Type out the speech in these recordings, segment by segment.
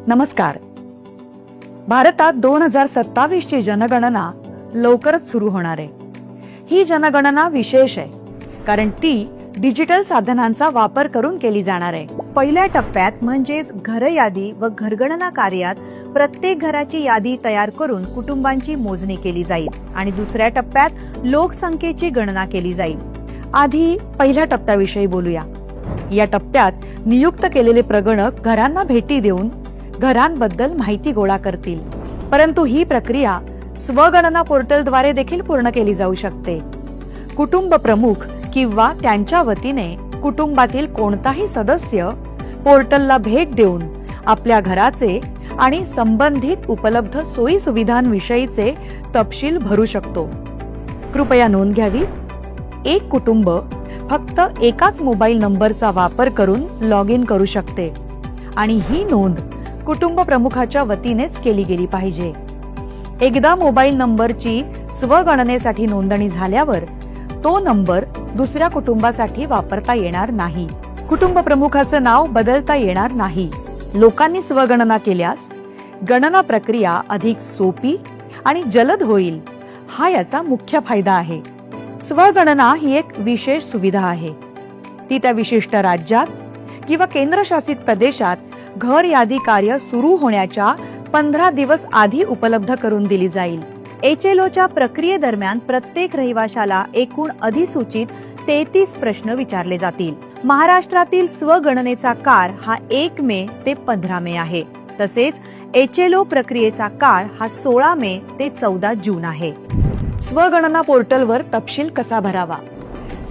नमस्कार. भारतात 2027 ची जनगणना लवकरच सुरू होणार आहे. ही जनगणना विशेष आहे कारण ती डिजिटल साधनांचा वापर करून केली जाणार आहे. पहिल्या टप्प्यात म्हणजेच घर यादी व घरगणना कार्यात प्रत्येक घराची यादी तयार करून कुटुंबांची मोजणी केली जाईल आणि दुसऱ्या टप्प्यात लोकसंख्येची गणना केली जाईल. आधी पहिल्या टप्प्याविषयी बोलूया. या टप्प्यात नियुक्त केलेले प्रगणक घरांना भेटी देऊन घरांबद्दल माहिती गोळा करतील. परंतु ही प्रक्रिया स्वगणना पोर्टलद्वारे देखील पूर्ण केली जाऊ शकते. कुटुंब प्रमुख किंवा त्यांच्या वतीने कुटुंबातील कोणताही सदस्य पोर्टलला भेट देऊन आपल्या घराचे आणि संबंधित उपलब्ध सोयी सुविधांविषयीचे तपशील भरू शकतो. कृपया नोंद घ्यावी. एक कुटुंब फक्त एकाच मोबाईल नंबरचा वापर करून लॉग इन करू शकते आणि ही नोंद कुटुंब प्रमुखाच्या वतीनेच केली गेली पाहिजे. एकदा मोबाईल नंबरची स्वगणनेसाठी नोंदणी झाल्यावर तो नंबर दुसऱ्या कुटुंबासाठी वापरता येणार नाही. कुटुंब प्रमुखाचं नाव बदलता येणार नाही. लोकांनी स्वगणना केल्यास गणना प्रक्रिया अधिक सोपी आणि जलद होईल. हा याचा मुख्य फायदा आहे. स्वगणना ही एक विशेष सुविधा आहे. ती त्या विशिष्ट राज्यात किंवा केंद्रशासित प्रदेशात घर यादी कार्य सुरू होण्याच्या 15 दिवस आधी उपलब्ध करून दिली जाईल. HLOच्या प्रक्रियेदरम्यान प्रत्येक रहिवाशाला एकूण अधिसूचित 33 प्रश्न विचारले जातील. महाराष्ट्रातील स्वगणनेचा काळ हा 1 मे ते 15 मे आहे. तसेच HLO प्रक्रियेचा काळ हा 16 मे ते 14 जून आहे. स्वगणना पोर्टलवर तपशील कसा भरावा?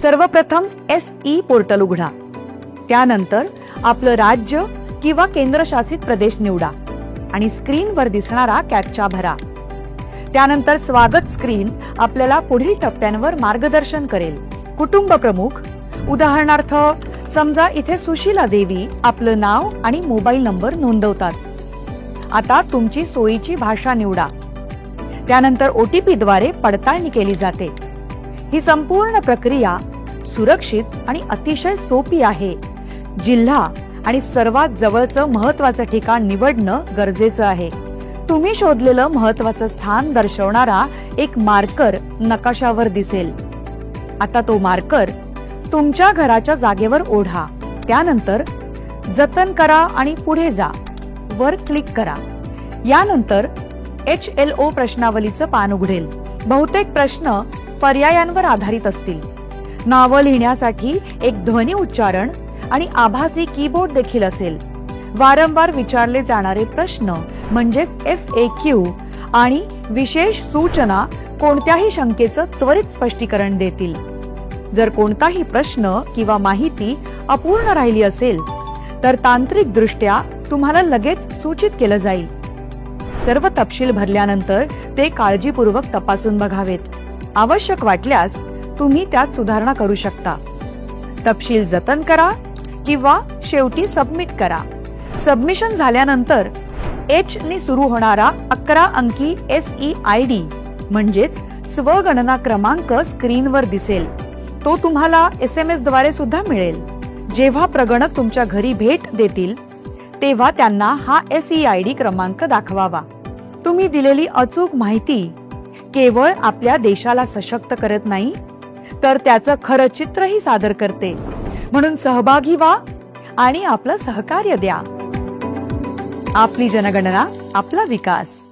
सर्वप्रथम SE पोर्टल उघडा. त्यानंतर आपलं राज्य किंवा केंद्रशासित प्रदेश निवडा आणि स्क्रीनवर दिसणारा कॅप्चा भरा. त्यानंतर स्वागत स्क्रीन आपल्याला पुढील टप्प्यांवर मार्गदर्शन करेल. कुटुंब प्रमुख, उदाहरणार्थ समजा इथे सुशीला देवी आपलं नाव आणि मोबाईल नंबर नोंदवतात. आता तुमची सोयीची भाषा निवडा. त्यानंतर OTP द्वारे पडताळणी केली जाते. ही संपूर्ण प्रक्रिया सुरक्षित आणि अतिशय सोपी आहे. जिल्हा आणि सर्वात जवळचं महत्त्वाचं ठिकाण निवडणं गरजेचं आहे. तुम्ही शोधलेलं महत्त्वाचं स्थान दर्शवणारा एक मार्कर नकाशावर दिसेल. आता तो मार्कर तुमच्या घराच्या जागेवर ओढा. त्यानंतर जतन करा आणि पुढे जा वर क्लिक करा. यानंतर HLO प्रश्नावलीचं पान उघडेल. बहुतेक प्रश्न पर्यायांवर आधारित असतील. नावं लिहिण्यासाठी एक ध्वनी उच्चारण आणि आभासी कीबोर्ड देखील असेल. वारंवार विचारले जाणारे प्रश्न म्हणजेच FAQ आणि विशेष सूचना कोणत्याही शंकेचं त्वरित स्पष्टीकरण देतील. जर कोणताही प्रश्न किंवा माहिती अपूर्ण राहिली असेल तर तांत्रिकदृष्ट्या तुम्हाला लगेच सूचित केलं जाईल. सर्व तपशील भरल्यानंतर ते काळजीपूर्वक तपासून बघावेत. आवश्यक वाटल्यास तुम्ही त्यात सुधारणा करू शकता. तपशील जतन करा किंवा शेवटी सबमिट करा. सबमिशन झाल्यानंतर H ने सुरू होणारा 11 अंकी SEID म्हणजेच स्वगणना क्रमांक स्क्रीनवर दिसेल. तो तुम्हाला SMS द्वारे सुद्धा मिळेल. जेव्हा प्रगणक तुमच्या घरी भेट देतील तेव्हा त्यांना हा SEID क्रमांक दाखवावा. तुम्ही दिलेली अचूक माहिती केवळ आपल्या देशाला सशक्त करत नाही तर त्याचं खरं चित्रही सादर करते. म्हणून सहभागी व्हा आणि आपलं सहकार्य द्या. आपली जनगणना, आपला विकास.